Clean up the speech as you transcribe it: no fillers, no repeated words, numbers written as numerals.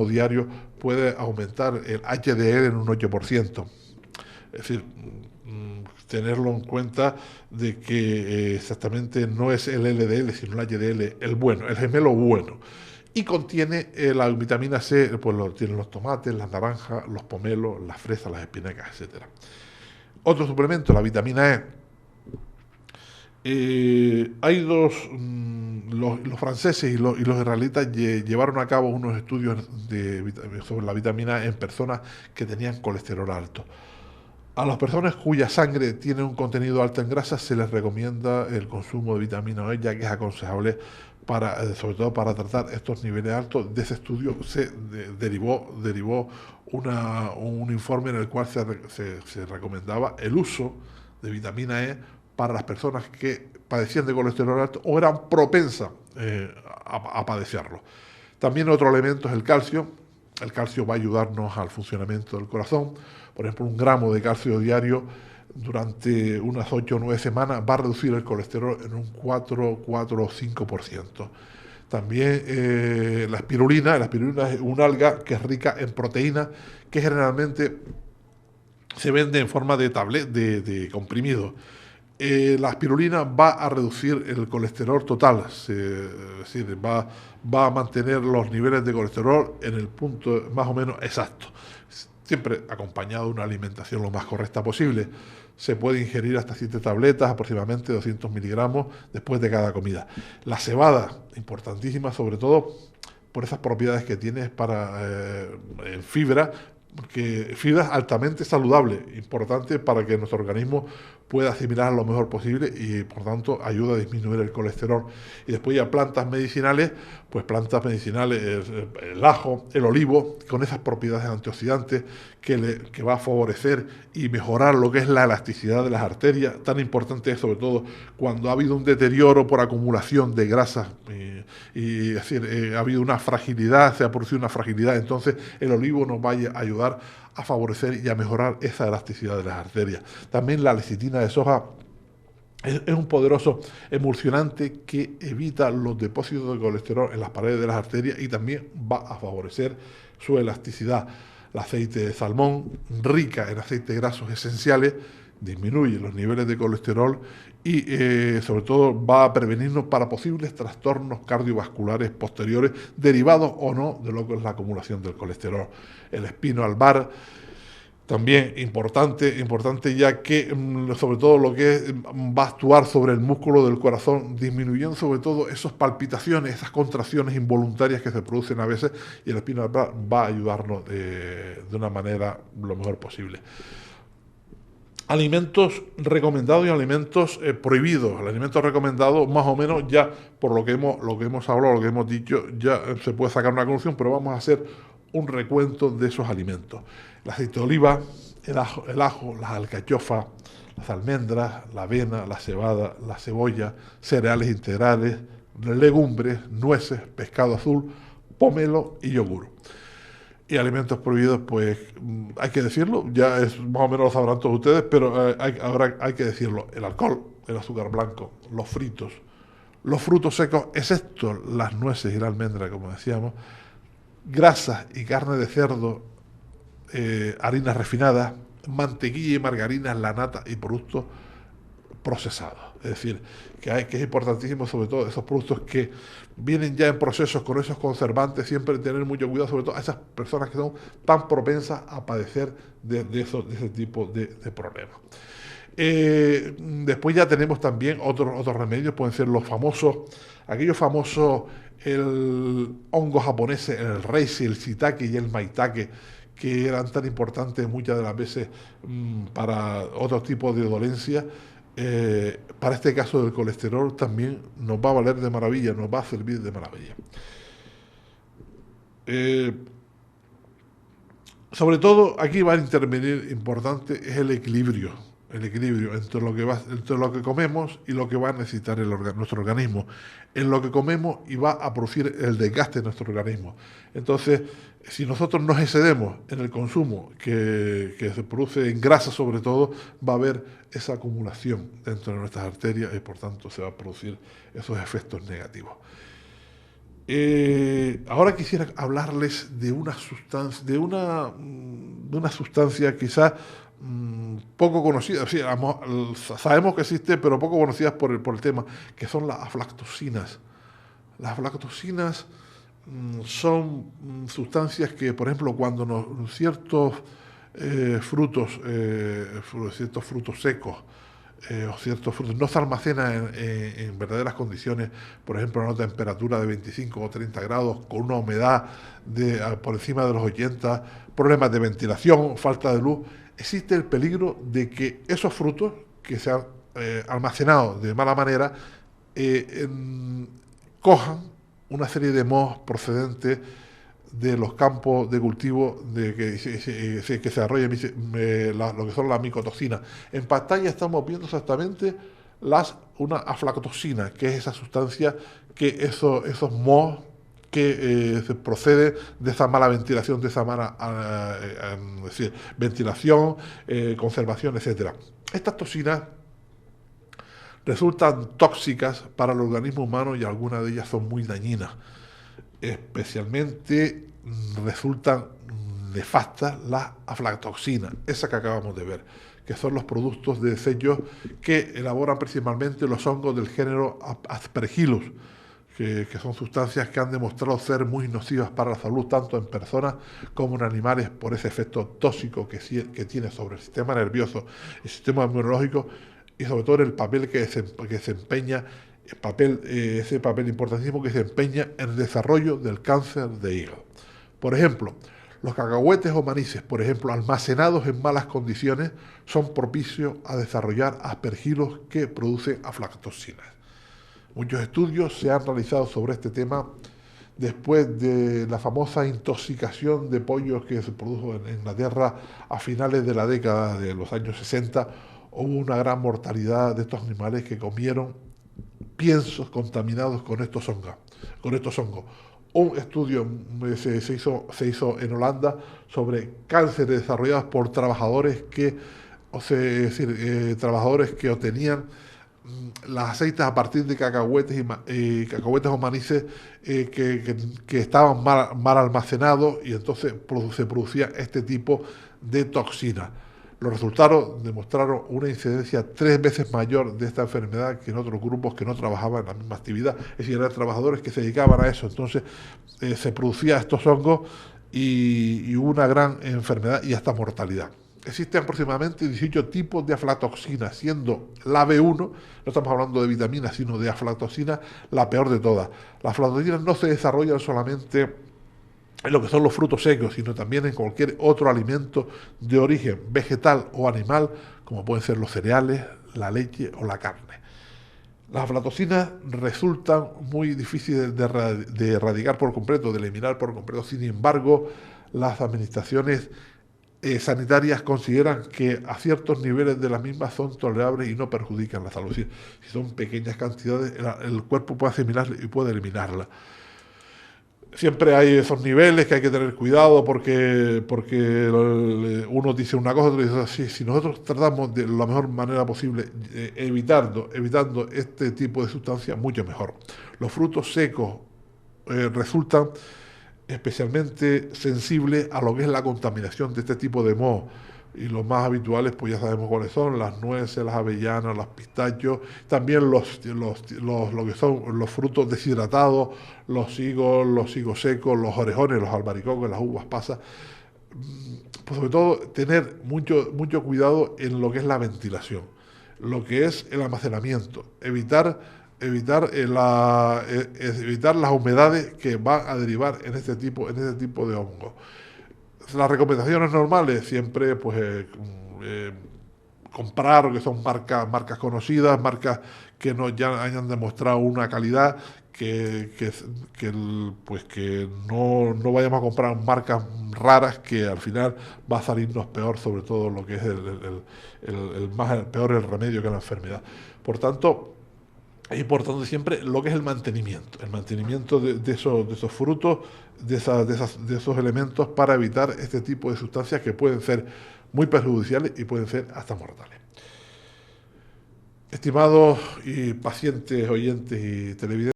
diario puede aumentar el HDL en un 8%. Es decir, tenerlo en cuenta de que exactamente no es el LDL, sino el HDL, el bueno, el gemelo bueno. Y contiene la vitamina C, pues lo tienen los tomates, las naranjas, los pomelos, las fresas, las espinacas, etcétera. Otro suplemento, la vitamina E. Hay dos, los franceses y los israelitas llevaron a cabo unos estudios sobre la vitamina E en personas que tenían colesterol alto. A las personas cuya sangre tiene un contenido alto en grasa se les recomienda el consumo de vitamina E, ya que es aconsejable para, sobre todo para tratar estos niveles altos. De ese estudio derivó un informe en el cual se recomendaba el uso de vitamina E para las personas que padecían de colesterol alto o eran propensas a padecerlo. También otro elemento es el calcio. El calcio va a ayudarnos al funcionamiento del corazón. Por ejemplo, un gramo de calcio diario durante unas 8 o 9 semanas va a reducir el colesterol en un 4 o 5%. También la espirulina es un alga que es rica en proteína, que generalmente se vende en forma de comprimido. La espirulina va a reducir el colesterol total, es decir, va a mantener los niveles de colesterol en el punto más o menos exacto, siempre acompañado de una alimentación lo más correcta posible. Se puede ingerir hasta 7 tabletas, aproximadamente 200 miligramos, después de cada comida. La cebada, importantísima, sobre todo por esas propiedades que tiene en fibra, que fibra es altamente saludable, importante para que nuestro organismo pueda asimilar lo mejor posible y por tanto ayuda a disminuir el colesterol. Y después ya plantas medicinales, pues plantas medicinales, el ajo, el olivo, con esas propiedades antioxidantes que va a favorecer y mejorar lo que es la elasticidad de las arterias. Tan importante es sobre todo cuando ha habido un deterioro por acumulación de grasas y es decir, ha habido una fragilidad, se ha producido una fragilidad, entonces el olivo nos va a ayudar a favorecer y a mejorar esa elasticidad de las arterias. También la lecitina de soja es un poderoso emulsionante que evita los depósitos de colesterol en las paredes de las arterias y también va a favorecer su elasticidad. El aceite de salmón, rica en aceites grasos esenciales, disminuye los niveles de colesterol y sobre todo va a prevenirnos para posibles trastornos cardiovasculares posteriores derivados o no de lo que es la acumulación del colesterol. El espino albar también importante ya que sobre todo lo que va a actuar sobre el músculo del corazón, disminuyendo sobre todo esas palpitaciones, esas contracciones involuntarias que se producen a veces, y el espino albar va a ayudarnos de una manera lo mejor posible. Alimentos recomendados y alimentos prohibidos. El alimento recomendado, más o menos, ya por lo que hemos hablado, lo que hemos dicho, ya se puede sacar una conclusión, pero vamos a hacer un recuento de esos alimentos. El aceite de oliva, el ajo, las alcachofas, las almendras, la avena, la cebada, la cebolla, cereales integrales, legumbres, nueces, pescado azul, pomelo y yogur. Y alimentos prohibidos, pues hay que decirlo, ya es más o menos lo sabrán todos ustedes, pero ahora hay que decirlo: el alcohol, el azúcar blanco, los fritos, los frutos secos, excepto las nueces y la almendra, como decíamos, grasas y carne de cerdo, harinas refinadas, mantequilla y margarina, la nata y productos procesados. Es decir, que es importantísimo, sobre todo esos productos que vienen ya en procesos con esos conservantes, siempre tener mucho cuidado, sobre todo a esas personas que son tan propensas a padecer de ese tipo de problemas. Después ya tenemos también otros remedios, pueden ser aquellos famosos, el hongo japonés, el reishi, el shiitake y el maitake, que eran tan importantes muchas de las veces para otro tipo de dolencias. Para este caso del colesterol también nos va a valer de maravilla, nos va a servir de maravilla. Eh, Sobre todo aquí va a intervenir importante es el equilibrio entre lo que comemos y lo que va a necesitar nuestro organismo. En lo que comemos y va a producir el desgaste de nuestro organismo. Entonces, si nosotros nos excedemos en el consumo que se produce en grasa sobre todo, va a haber esa acumulación dentro de nuestras arterias y por tanto se va a producir esos efectos negativos. Ahora quisiera hablarles de una sustancia quizás poco conocida. Sí, sabemos que existe, pero poco conocida por el tema, que son las aflatoxinas. Las aflatoxinas son sustancias que, por ejemplo, cuando ciertos ciertos frutos secos o ciertos frutos no se almacenan en verdaderas condiciones, por ejemplo, a una temperatura de 25 o 30 grados, con una humedad por encima de los 80, problemas de ventilación, falta de luz, existe el peligro de que esos frutos que se han almacenado de mala manera cojan una serie de mohos procedentes de los campos de cultivo que se desarrollen lo que son las micotoxinas. En pantalla estamos viendo exactamente una aflatoxina, que es esa sustancia que esos mohos que se procede de esa mala ventilación, de esa mala es decir, ventilación, conservación, etcétera. Estas toxinas resultan tóxicas para el organismo humano y algunas de ellas son muy dañinas. Especialmente resultan nefastas las aflatoxinas, esa que acabamos de ver, que son los productos de desechos que elaboran principalmente los hongos del género Aspergillus, que son sustancias que han demostrado ser muy nocivas para la salud, tanto en personas como en animales, por ese efecto tóxico que tiene sobre el sistema nervioso, el sistema inmunológico y sobre todo el papel que desempeña, ese papel importantísimo que se desempeña en el desarrollo del cáncer de hígado. Por ejemplo, los cacahuetes o maíces, por ejemplo, almacenados en malas condiciones, son propicios a desarrollar aspergilos que producen aflatoxinas. Muchos estudios se han realizado sobre este tema después de la famosa intoxicación de pollos que se produjo en Inglaterra a finales de la década de los años 60. Hubo una gran mortalidad de estos animales que comieron piensos contaminados con estos hongos. Un estudio se hizo en Holanda sobre cánceres desarrollados por trabajadores trabajadores que obtenían las aceites a partir de cacahuetes o maíces que estaban mal almacenados, y entonces se producía este tipo de toxinas. Los resultados demostraron una incidencia 3 veces mayor de esta enfermedad que en otros grupos que no trabajaban en la misma actividad, es decir, eran trabajadores que se dedicaban a eso. Entonces se producían estos hongos y hubo una gran enfermedad y hasta mortalidad. Existen aproximadamente 18 tipos de aflatoxina, siendo la B1, no estamos hablando de vitaminas, sino de aflatoxina, la peor de todas. Las aflatoxinas no se desarrollan solamente en lo que son los frutos secos, sino también en cualquier otro alimento de origen vegetal o animal, como pueden ser los cereales, la leche o la carne. Las aflatoxinas resultan muy difíciles de erradicar por completo, de eliminar por completo. Sin embargo, las administraciones sanitarias consideran que a ciertos niveles de las mismas son tolerables y no perjudican la salud. Si son pequeñas cantidades, el cuerpo puede asimilarlas y puede eliminarlas. Siempre hay esos niveles que hay que tener cuidado porque uno dice una cosa, otro dice así. Si nosotros tratamos de la mejor manera posible, evitando este tipo de sustancias, mucho mejor. Los frutos secos resultan especialmente sensibles a lo que es la contaminación de este tipo de mohos. Y los más habituales, pues ya sabemos cuáles son: las nueces, las avellanas, los pistachos, también lo que son los frutos deshidratados, los higos secos, los orejones, los albaricoques, las uvas pasas. Pues sobre todo tener mucho cuidado en lo que es la ventilación, lo que es el almacenamiento, evitar las humedades que van a derivar en este tipo de hongos. Las recomendaciones normales siempre comprar lo que son marcas conocidas, marcas que ya hayan demostrado una calidad, que no vayamos a comprar marcas raras que al final va a salirnos peor, sobre todo lo que es el peor el remedio que la enfermedad. Por tanto, es importante siempre lo que es el mantenimiento de esos frutos, de esos elementos, para evitar este tipo de sustancias que pueden ser muy perjudiciales y pueden ser hasta mortales. Estimados y pacientes oyentes y televidentes,